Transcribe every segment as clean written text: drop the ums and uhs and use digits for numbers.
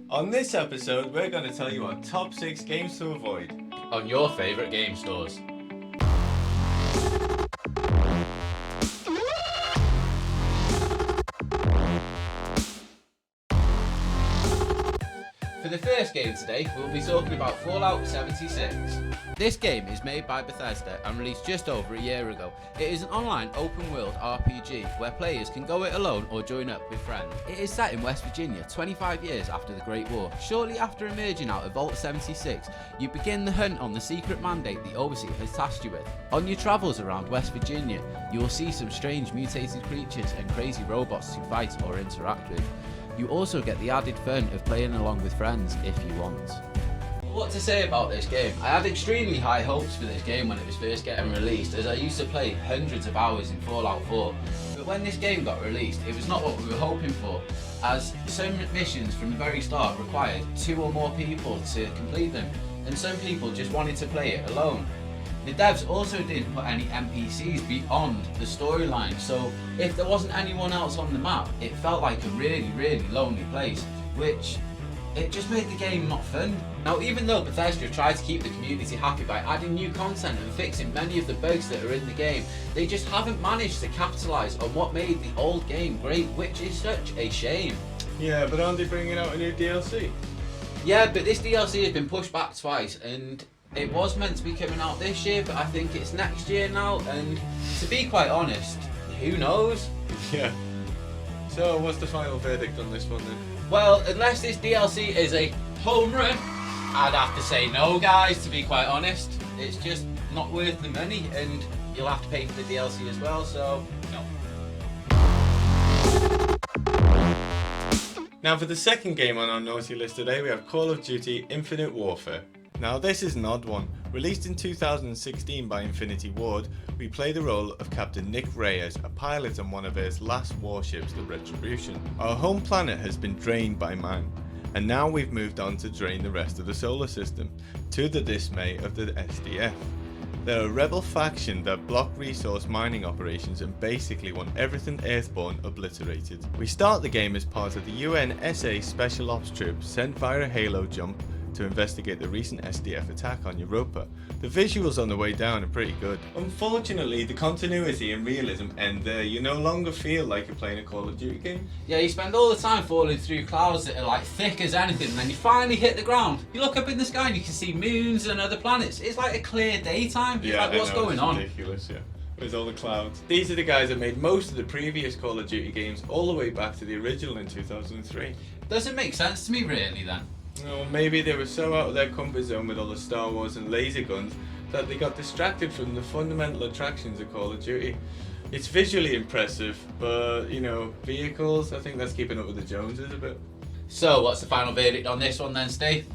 On this episode, we're going to tell you our top 6 games to avoid on your favourite game stores. For the first game today, we'll be talking about Fallout 76. This game is made by Bethesda and released just over a year ago. It is an online open world RPG where players can go it alone or join up with friends. It is set in West Virginia 25 years after the Great War. Shortly after emerging out of Vault 76, you begin the hunt on the secret mandate the Overseer has tasked you with. On your travels around West Virginia, you will see some strange mutated creatures and crazy robots to fight or interact with. You also get the added fun of playing along with friends if you want. What to say about this game? I had extremely high hopes for this game when it was first getting released, as I used to play hundreds of hours in Fallout 4. But when this game got released, it was not what we were hoping for, as some missions from the very start required 2 or more people to complete them, and some people just wanted to play it alone. The devs also didn't put any NPCs beyond the storyline, so if there wasn't anyone else on the map, it felt like a really lonely place, which it just made the game not fun. Now, even though Bethesda tried to keep the community happy by adding new content and fixing many of the bugs that are in the game, they just haven't managed to capitalise on what made the old game great, which is such a shame. Yeah, but aren't they bringing out a new DLC? Yeah, but this DLC has been pushed back twice, and it was meant to be coming out this year, but I think it's next year now, and to be quite honest, who knows? Yeah. So, what's the final verdict on this one then? Well, unless this DLC is a home run, I'd have to say no, guys, to be quite honest. It's just not worth the money, and you'll have to pay for the DLC as well, so no. Now for the second game on our naughty list today, we have Call of Duty Infinite Warfare. Now this is an odd one. Released in 2016 by Infinity Ward, we play the role of Captain Nick Reyes, a pilot on one of Earth's last warships, the Retribution. Our home planet has been drained by man, and now we've moved on to drain the rest of the solar system, to the dismay of the SDF. They're a rebel faction that block resource mining operations and basically want everything Earthborn obliterated. We start the game as part of the UNSA Special Ops Troop sent via a Halo jump to investigate the recent SDF attack on Europa. The visuals on the way down are pretty good. Unfortunately, the continuity and realism end there. You no longer feel like you're playing a Call of Duty game. Yeah, you spend all the time falling through clouds that are like thick as anything, and then you finally hit the ground. You look up in the sky and you can see moons and other planets. It's like a clear daytime. Yeah, like, what's going it's on? Ridiculous, yeah. With all the clouds. These are the guys that made most of the previous Call of Duty games all the way back to the original in 2003. Doesn't make sense to me really then. Or maybe they were so out of their comfort zone with all the Star Wars and laser guns that they got distracted from the fundamental attractions of Call of Duty. It's visually impressive, but vehicles, I think that's keeping up with the Joneses a bit. So, what's the final verdict on this one then, Steve?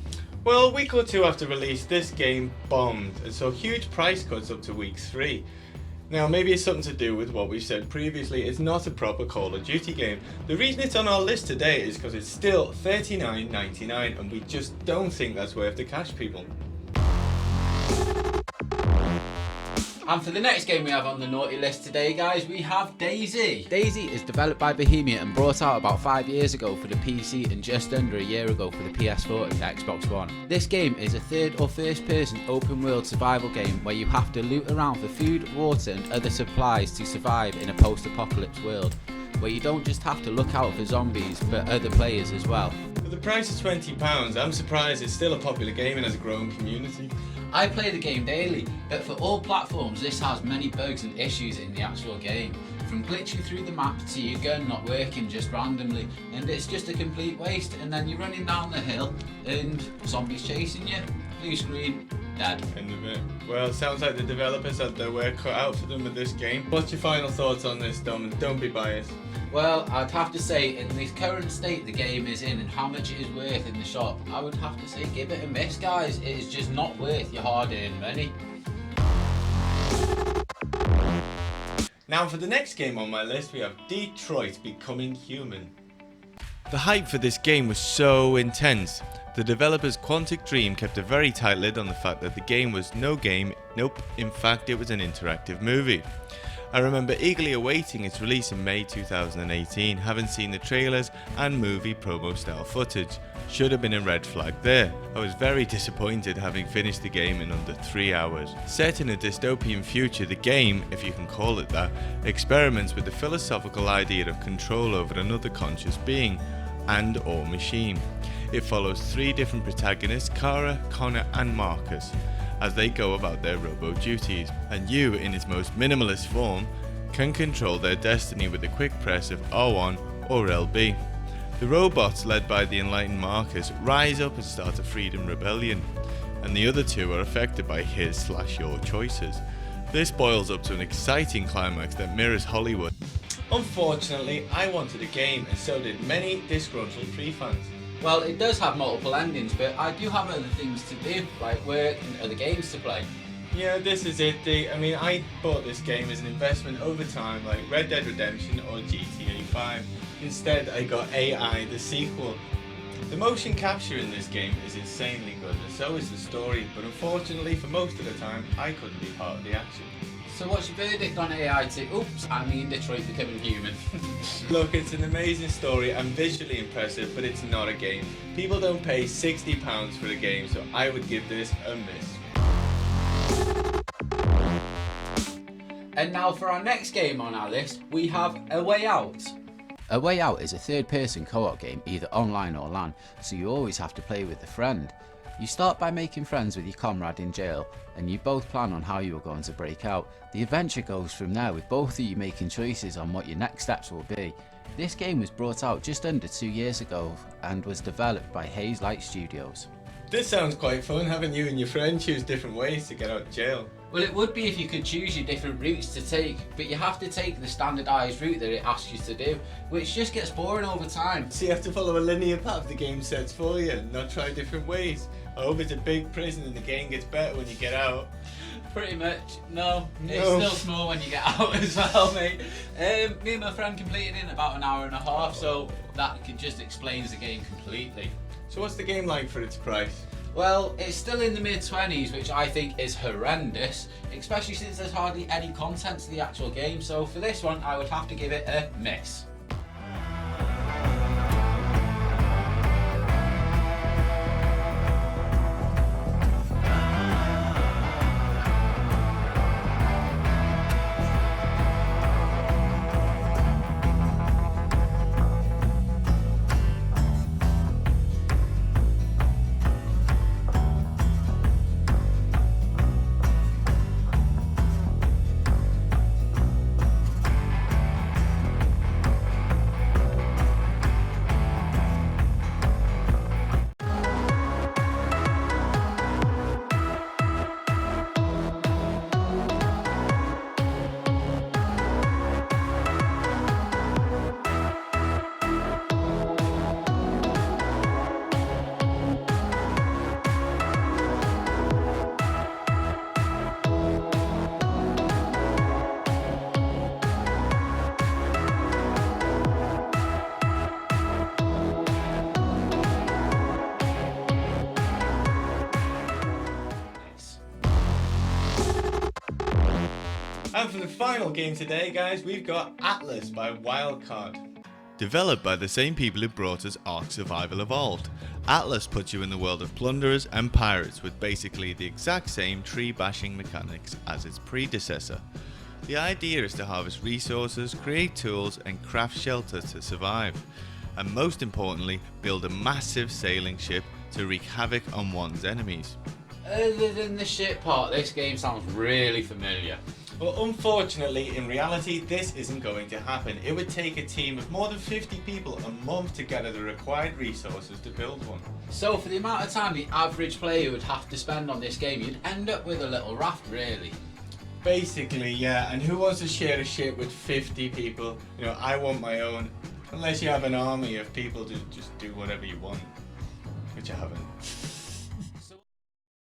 Well, a week or two after release, this game bombed, and saw huge price cuts up to week 3. Now, maybe it's something to do with what we've said previously. It's not a proper Call of Duty game. The reason it's on our list today is because it's still $39.99, and we just don't think that's worth the cash, people. And for the next game we have on the naughty list today, guys, we have DayZ. DayZ is developed by Bohemia and brought out about 5 years ago for the PC and just under a year ago for the PS4 and Xbox One. This game is a third or first person open world survival game where you have to loot around for food, water and other supplies to survive in a post-apocalypse world, where you don't just have to look out for zombies but other players as well. For the price of £20, I'm surprised it's still a popular game and has a growing community. I play the game daily, but for all platforms this has many bugs and issues in the actual game. From glitching through the map to your gun not working just randomly, and it's just a complete waste, and then you're running down the hill and zombies chasing you, blue screen, dead. End of it. Well, it sounds like the developers had their work cut out for them with this game. What's your final thoughts on this, Dom? And don't be biased. Well, I'd have to say, in the current state the game is in and how much it is worth in the shop, I would have to say give it a miss, guys. It is just not worth your hard-earned money. Now for the next game on my list, we have Detroit Becoming Human. The hype for this game was so intense. The developers Quantic Dream kept a very tight lid on the fact that the game was no game, nope, in fact it was an interactive movie. I remember eagerly awaiting its release in May 2018, having seen the trailers and movie promo style footage. Should have been a red flag there. I was very disappointed having finished the game in under 3 hours. Set in a dystopian future, the game, if you can call it that, experiments with the philosophical idea of control over another conscious being and or machine. It follows 3 different protagonists, Kara, Connor and Marcus, as they go about their robo duties, and you, in its most minimalist form, can control their destiny with a quick press of R1 or LB. The robots, led by the enlightened Marcus, rise up and start a freedom rebellion, and the other 2 are affected by his/your choices. This boils up to an exciting climax that mirrors Hollywood. Unfortunately, I wanted a game, and so did many disgruntled Free fans. Well, it does have multiple endings, but I do have other things to do, like work and other games to play. Yeah, this is it. I bought this game as an investment over time, like Red Dead Redemption or GTA 5. Instead, I got AI, the sequel. The motion capture in this game is insanely good, and so is the story, but unfortunately, for most of the time, I couldn't be part of the action. So what's your verdict on AI 2? Oops, I mean Detroit Becoming Human. Look, it's an amazing story and visually impressive, but it's not a game. People don't pay £60 for a game, so I would give this a miss. And now for our next game on our list, we have A Way Out. A Way Out is a third-person co-op game, either online or LAN, so you always have to play with a friend. You start by making friends with your comrade in jail, and you both plan on how you are going to break out. The adventure goes from there, with both of you making choices on what your next steps will be. This game was brought out just under 2 years ago and was developed by Haze Light Studios. This sounds quite fun, having you and your friend choose different ways to get out of jail. Well, it would be if you could choose your different routes to take, but you have to take the standardised route that it asks you to do, which just gets boring over time. So you have to follow a linear path the game sets for you, not try different ways. I hope it's a big prison and the game gets better when you get out. Pretty much, no. It's still small when you get out as well, mate. Me and my friend completed it in about an hour and a half, so that just explains the game completely. So what's the game like for its price? Well, it's still in the mid-20s, which I think is horrendous, especially since there's hardly any content to the actual game, so for this one I would have to give it a miss. And for the final game today, guys, we've got Atlas by Wildcard. Developed by the same people who brought us Ark Survival Evolved, Atlas puts you in the world of plunderers and pirates with basically the exact same tree bashing mechanics as its predecessor. The idea is to harvest resources, create tools and craft shelter to survive, and most importantly build a massive sailing ship to wreak havoc on one's enemies. Other than the shit part, this game sounds really familiar. Well, unfortunately, in reality, this isn't going to happen. It would take a team of more than 50 people a month to gather the required resources to build one. So for the amount of time the average player would have to spend on this game, you'd end up with a little raft, really. Basically, yeah, and who wants to share a ship with 50 people? You know, I want my own, unless you have an army of people to just do whatever you want, which I haven't. So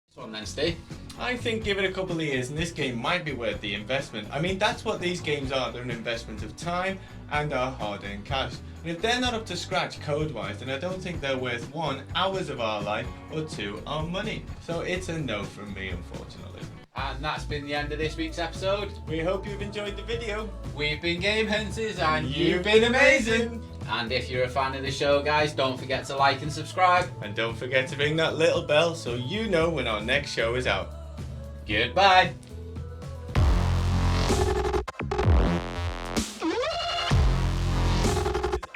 this one then, Steve. I think give it a couple of years and this game might be worth the investment. I mean, that's what these games are. They're an investment of time and our hard-earned cash. And if they're not up to scratch code-wise, then I don't think they're worth 1, hours of our life, or 2, our money. So it's a no from me, unfortunately. And that's been the end of this week's episode. We hope you've enjoyed the video. We've been Game Hunters and you've been amazing. And if you're a fan of the show, guys, don't forget to like and subscribe. And don't forget to ring that little bell so you know when our next show is out. Goodbye.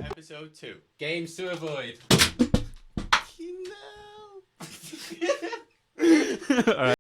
Episode 2. Games to avoid. You know. All right.